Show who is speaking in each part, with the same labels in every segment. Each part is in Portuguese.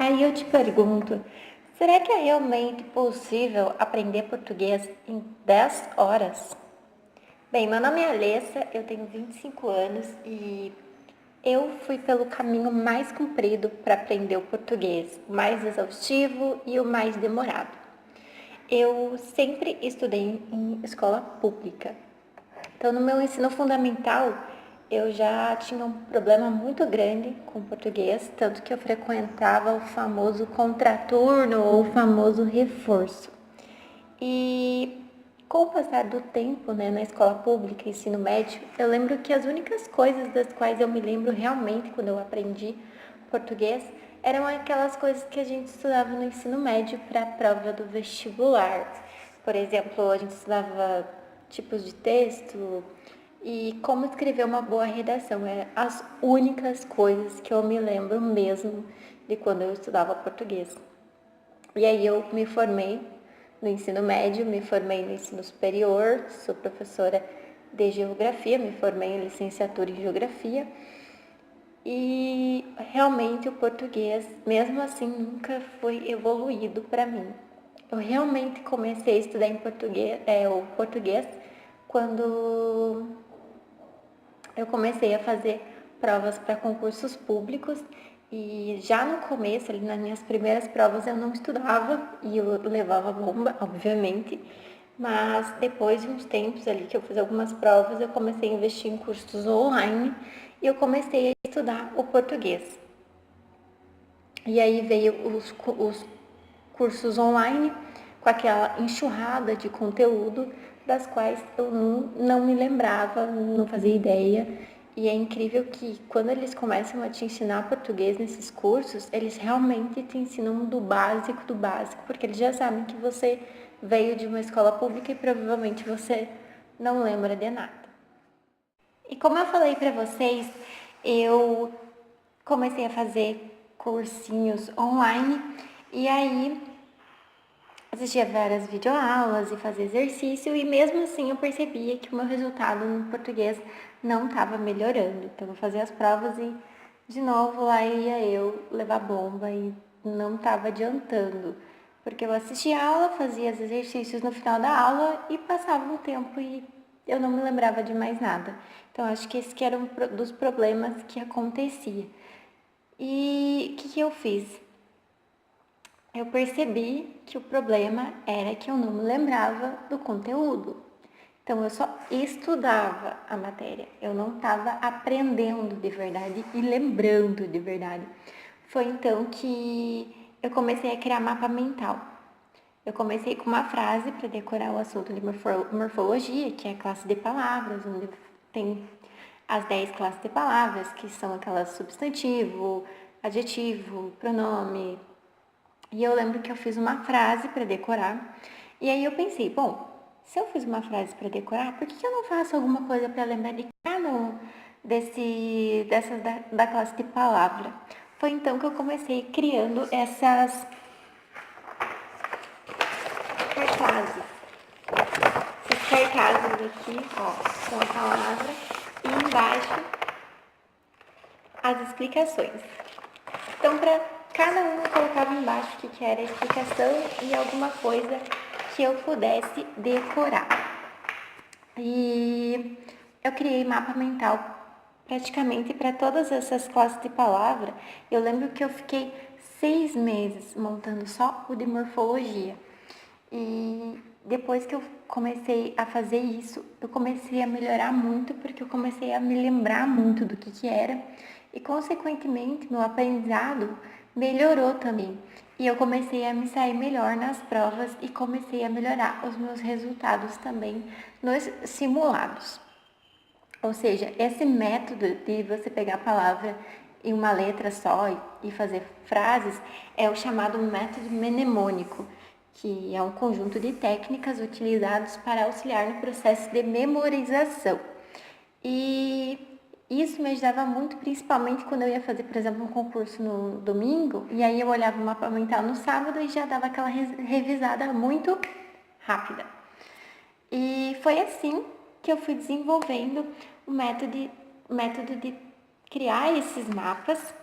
Speaker 1: Aí eu te pergunto, será que é realmente possível aprender português em 10 horas? Bem, meu nome é Alessa, eu tenho 25 anos e eu fui pelo caminho mais comprido para aprender o português, o mais exaustivo e o mais demorado. Eu sempre estudei em escola pública. Então, no meu ensino fundamental, eu já tinha um problema muito grande com o português, tanto que eu frequentava o famoso contraturno ou o famoso reforço. E com o passar do tempo, né, na escola pública, ensino médio, eu lembro que as únicas coisas das quais eu me lembro realmente quando eu aprendi português eram aquelas coisas que a gente estudava no ensino médio para a prova do vestibular. Por exemplo, a gente estudava tipos de texto e como escrever uma boa redação. É as únicas coisas que eu me lembro mesmo de quando eu estudava português. E aí eu me formei no ensino médio, me formei no ensino superior, sou professora de geografia, me formei em licenciatura em geografia. E realmente o português, mesmo assim, nunca foi evoluído para mim. Eu realmente comecei a estudar em português, o português quando eu comecei a fazer provas para concursos públicos e já no começo, ali nas minhas primeiras provas, eu não estudava e eu levava bomba, obviamente, mas depois de uns tempos ali que eu fiz algumas provas, eu comecei a investir em cursos online e eu comecei a estudar o português. E aí veio os cursos online com aquela enxurrada de conteúdo das quais eu não me lembrava, não fazia ideia. E é incrível que quando eles começam a te ensinar português nesses cursos, eles realmente te ensinam do básico, porque eles já sabem que você veio de uma escola pública e provavelmente você não lembra de nada. E como eu falei para vocês, eu comecei a fazer cursinhos online e aí assistia várias videoaulas e fazia exercício e mesmo assim eu percebia que o meu resultado no português não estava melhorando. Então eu fazia as provas e de novo lá ia eu levar bomba e não estava adiantando. Porque eu assistia a aula, fazia os exercícios no final da aula e passava um tempo e eu não me lembrava de mais nada. Então acho que esse que era um dos problemas que acontecia. E o que eu fiz? Eu percebi que o problema era que eu não me lembrava do conteúdo. Então eu só estudava a matéria, eu não estava aprendendo de verdade e lembrando de verdade. Foi então que eu comecei a criar mapa mental. Eu comecei com uma frase para decorar o assunto de morfologia, que é a classe de palavras, onde tem as 10 classes de palavras, que são aquelas substantivo, adjetivo, pronome. E eu lembro que eu fiz uma frase para decorar. E aí eu pensei, bom, se eu fiz uma frase para decorar, por que eu não faço alguma coisa para lembrar de cada um dessas da classe de palavra? Foi então que eu comecei criando essas cartazes. Esses cartazes aqui, ó, com a palavra e embaixo as explicações. Então, para cada um eu colocava embaixo o que era a explicação e alguma coisa que eu pudesse decorar. E eu criei mapa mental praticamente para todas essas classes de palavra. Eu lembro que eu fiquei 6 meses montando só o de morfologia. E depois que eu comecei a fazer isso, eu comecei a melhorar muito, porque eu comecei a me lembrar muito do que era. E, consequentemente, meu aprendizado melhorou também. E eu comecei a me sair melhor nas provas e comecei a melhorar os meus resultados também nos simulados. Ou seja, esse método de você pegar a palavra em uma letra só e fazer frases é o chamado método mnemônico, que é um conjunto de técnicas utilizadas para auxiliar no processo de memorização. E isso me ajudava muito, principalmente quando eu ia fazer, por exemplo, um concurso no domingo, e aí eu olhava o mapa mental no sábado e já dava aquela revisada muito rápida. E foi assim que eu fui desenvolvendo o método de criar esses mapas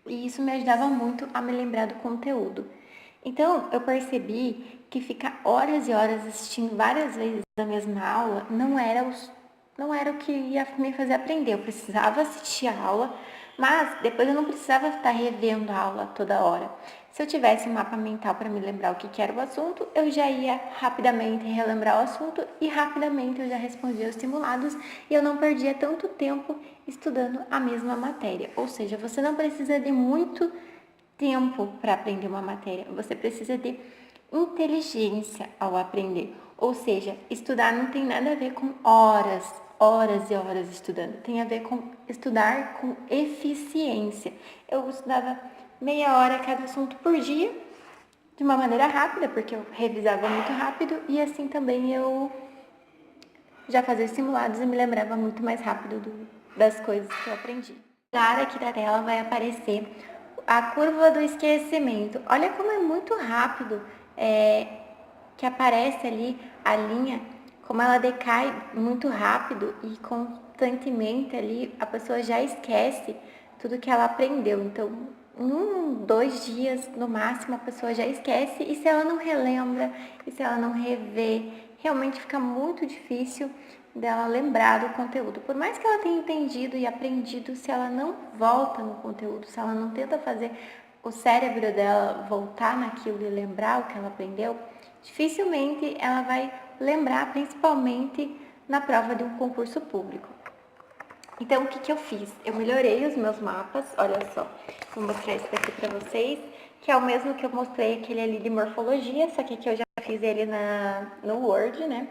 Speaker 1: e isso me ajudava muito a me lembrar do conteúdo. Então, eu percebi que ficar horas e horas assistindo várias vezes a mesma aula não era o que ia me fazer aprender. Eu precisava assistir a aula, mas depois eu não precisava estar revendo a aula toda hora. Se eu tivesse um mapa mental para me lembrar o que era o assunto, eu já ia rapidamente relembrar o assunto e rapidamente eu já respondia os simulados e eu não perdia tanto tempo estudando a mesma matéria. Ou seja, você não precisa de muito tempo para aprender uma matéria, você precisa de inteligência ao aprender. Ou seja, estudar não tem nada a ver com horas e horas estudando, tem a ver com estudar com eficiência. Eu estudava meia hora cada assunto por dia, de uma maneira rápida, porque eu revisava muito rápido e assim também eu já fazia simulados e me lembrava muito mais rápido das coisas que eu aprendi. Aqui da tela vai aparecer a curva do esquecimento. Olha como é muito rápido que aparece ali a linha, como ela decai muito rápido e constantemente ali a pessoa já esquece tudo que ela aprendeu. Então, em 2 dias no máximo a pessoa já esquece e se ela não relembra e se ela não revê, realmente fica muito difícil dela lembrar do conteúdo. Por mais que ela tenha entendido e aprendido, se ela não volta no conteúdo, se ela não tenta fazer o cérebro dela voltar naquilo e lembrar o que ela aprendeu, dificilmente ela vai lembrar, principalmente na prova de um concurso público. Então, o que eu fiz? Eu melhorei os meus mapas, olha só, vou mostrar esse daqui para vocês, que é o mesmo que eu mostrei aquele ali de morfologia, só que aqui eu já fiz ele no Word, né?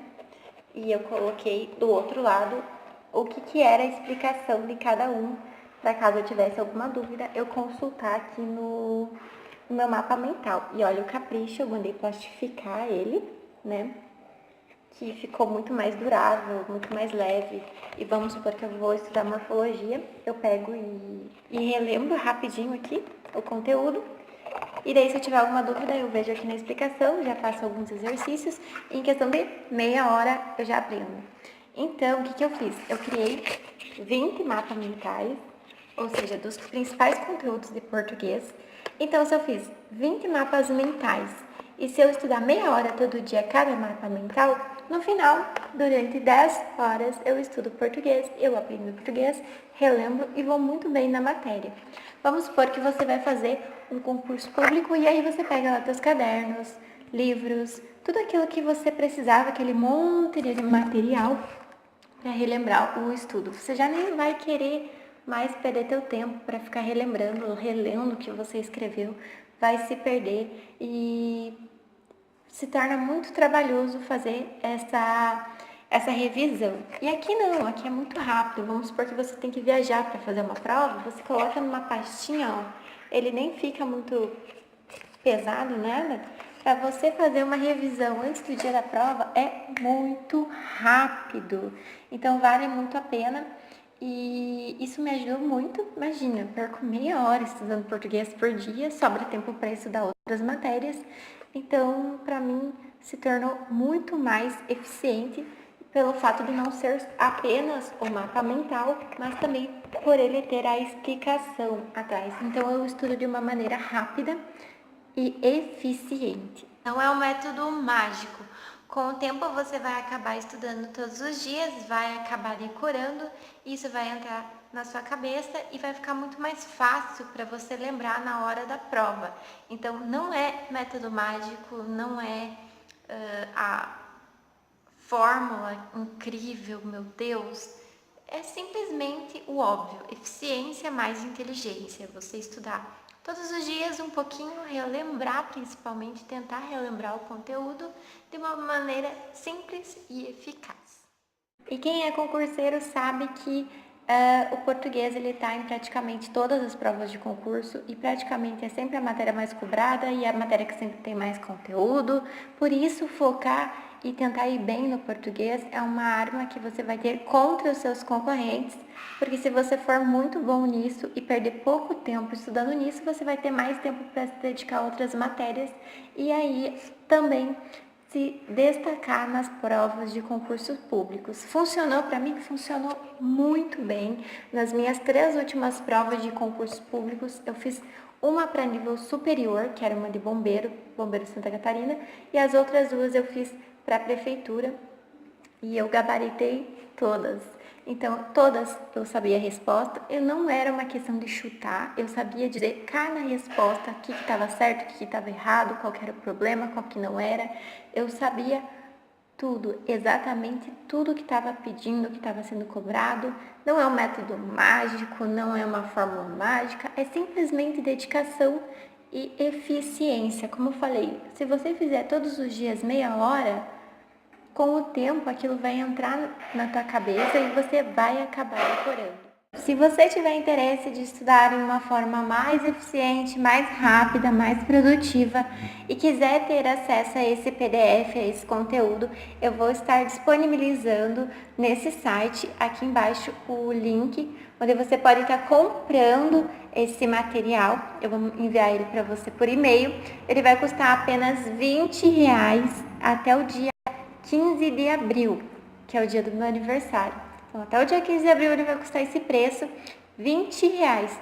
Speaker 1: E eu coloquei do outro lado o que era a explicação de cada um, para caso eu tivesse alguma dúvida, eu consultar aqui no meu mapa mental. E olha o capricho, eu mandei plastificar ele, né? Que ficou muito mais durável, muito mais leve. E vamos supor que eu vou estudar morfologia, eu pego e relembro rapidinho aqui o conteúdo. E daí, se eu tiver alguma dúvida, eu vejo aqui na explicação, já faço alguns exercícios. E em questão de meia hora, eu já aprendo. Então, o que eu fiz? Eu criei 20 mapas mentais, ou seja, dos principais conteúdos de português. Então, se eu fiz 20 mapas mentais e se eu estudar meia hora todo dia cada mapa mental, no final, durante 10 horas, eu estudo português, eu aprendo português, relembro e vou muito bem na matéria. Vamos supor que você vai fazer um concurso público e aí você pega lá seus cadernos, livros, tudo aquilo que você precisava, aquele monte de material para relembrar o estudo. Você já nem vai querer mais perder teu tempo para ficar relembrando ou relendo o que você escreveu, vai se perder e se torna muito trabalhoso fazer essa revisão. E aqui não, aqui é muito rápido. Vamos supor que você tem que viajar para fazer uma prova, você coloca numa pastinha, ó, ele nem fica muito pesado, nada. Para você fazer uma revisão antes do dia da prova é muito rápido. Então vale muito a pena. E isso me ajudou muito. Imagina, eu perco meia hora estudando português por dia, sobra tempo para estudar outras matérias. Então, para mim, se tornou muito mais eficiente pelo fato de não ser apenas o mapa mental, mas também por ele ter a explicação atrás. Então, eu estudo de uma maneira rápida e eficiente. Não é um método mágico. Com o tempo você vai acabar estudando todos os dias, vai acabar decorando, isso vai entrar na sua cabeça e vai ficar muito mais fácil para você lembrar na hora da prova. Então não é método mágico, não é a fórmula incrível, meu Deus. É simplesmente o óbvio, eficiência mais inteligência, você estudar todos os dias um pouquinho, relembrar principalmente, tentar relembrar o conteúdo de uma maneira simples e eficaz. E quem é concurseiro sabe que o português ele está em praticamente todas as provas de concurso e praticamente é sempre a matéria mais cobrada e a matéria que sempre tem mais conteúdo. Por isso, focar e tentar ir bem no português é uma arma que você vai ter contra os seus concorrentes, porque se você for muito bom nisso e perder pouco tempo estudando nisso, você vai ter mais tempo para se dedicar a outras matérias e aí também se destacar nas provas de concursos públicos. Funcionou para mim? Funcionou muito bem. Nas minhas 3 últimas provas de concursos públicos, eu fiz uma para nível superior, que era uma de bombeiro Santa Catarina, e as outras 2 eu fiz para a prefeitura e eu gabaritei todas. Então, todas eu sabia a resposta, eu não era uma questão de chutar, eu sabia dizer cada resposta, o que estava certo, o que estava errado, qual que era o problema, qual que não era. Eu sabia tudo, exatamente tudo que estava pedindo, que estava sendo cobrado. Não é um método mágico, não é uma fórmula mágica, é simplesmente dedicação e eficiência. Como eu falei, se você fizer todos os dias meia hora, com o tempo aquilo vai entrar na tua cabeça e você vai acabar decorando. Se você tiver interesse de estudar em uma forma mais eficiente, mais rápida, mais produtiva e quiser ter acesso a esse PDF, a esse conteúdo, eu vou estar disponibilizando nesse site aqui embaixo o link onde você pode estar comprando esse material. Eu vou enviar ele para você por e-mail. Ele vai custar apenas R$ 20 até o dia 15 de abril, que é o dia do meu aniversário. Então, até o dia 15 de abril ele vai custar esse preço, R$ 20,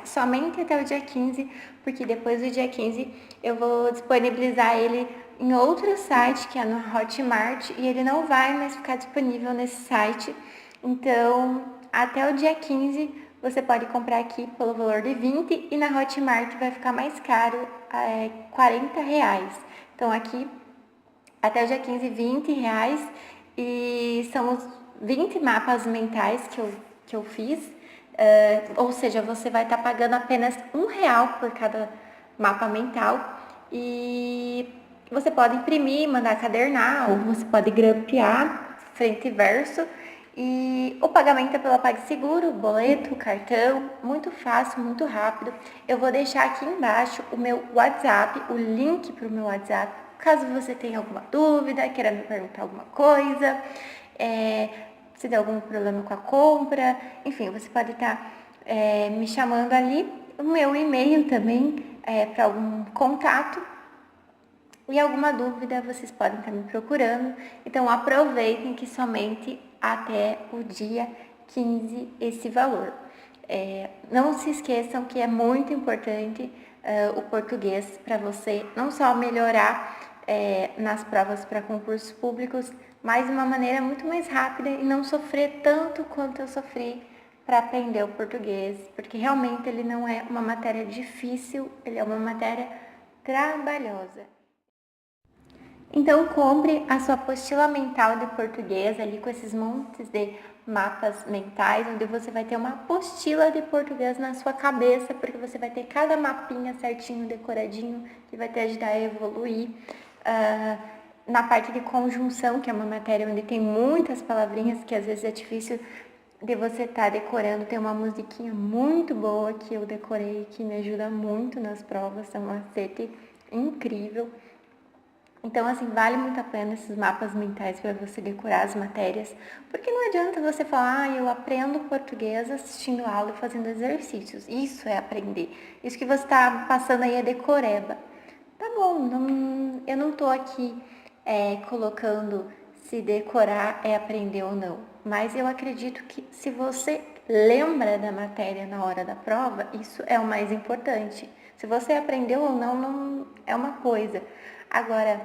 Speaker 1: somente até o dia 15, porque depois do dia 15 eu vou disponibilizar ele em outro site, que é no Hotmart, e ele não vai mais ficar disponível nesse site. Então, até o dia 15 você pode comprar aqui pelo valor de 20 e na Hotmart vai ficar mais caro, R$ 40. Então, aqui até o dia 15, R$ 20, e são os 20 mapas mentais que eu fiz, ou seja, você vai estar pagando apenas R$ 1 por cada mapa mental, e você pode imprimir, mandar cadernar, ou você pode grampear frente e verso, e o pagamento é pela PagSeguro, boleto, cartão, muito fácil, muito rápido. Eu vou deixar aqui embaixo o meu WhatsApp, o link para o meu WhatsApp, caso você tenha alguma dúvida, queira me perguntar alguma coisa, se der algum problema com a compra, enfim, você pode estar me chamando ali. O meu e-mail também para algum contato. E alguma dúvida, vocês podem estar me procurando. Então, aproveitem que somente até o dia 15 esse valor. Não se esqueçam que é muito importante o português para você não só melhorar nas provas para concursos públicos, mas de uma maneira muito mais rápida e não sofrer tanto quanto eu sofri para aprender o português, porque realmente ele não é uma matéria difícil, ele é uma matéria trabalhosa. Então, compre a sua apostila mental de português ali com esses montes de mapas mentais, onde você vai ter uma apostila de português na sua cabeça, porque você vai ter cada mapinha certinho, decoradinho, que vai te ajudar a evoluir. Na parte de conjunção, que é uma matéria onde tem muitas palavrinhas que às vezes é difícil de você estar decorando, tem uma musiquinha muito boa que eu decorei, que me ajuda muito nas provas, é um macete incrível. Então, assim, vale muito a pena esses mapas mentais para você decorar as matérias, porque não adianta você falar, eu aprendo português assistindo aula e fazendo exercícios. Isso é aprender. Isso que você está passando aí é decoreba. Tá bom, eu não estou aqui colocando se decorar é aprender ou não, mas eu acredito que se você lembra da matéria na hora da prova, isso é o mais importante. Se você aprendeu ou não, não é uma coisa. Agora,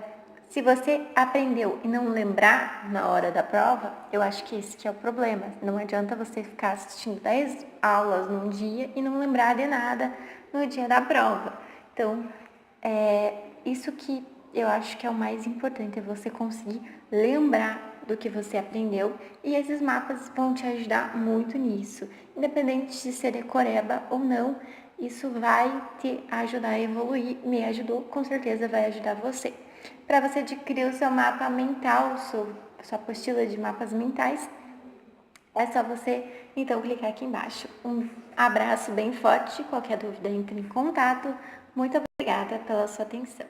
Speaker 1: se você aprendeu e não lembrar na hora da prova, eu acho que esse que é o problema. Não adianta você ficar assistindo 10 aulas num dia e não lembrar de nada no dia da prova. Então, isso que eu acho que é o mais importante, é você conseguir lembrar do que você aprendeu, e esses mapas vão te ajudar muito nisso. Independente de ser decoreba ou não, isso vai te ajudar a evoluir. Me ajudou, com certeza vai ajudar você. Para você adquirir o seu mapa mental, sua apostila de mapas mentais, é só você, então, clicar aqui embaixo. Um abraço bem forte. Qualquer dúvida, entre em contato. Muito obrigada pela sua atenção.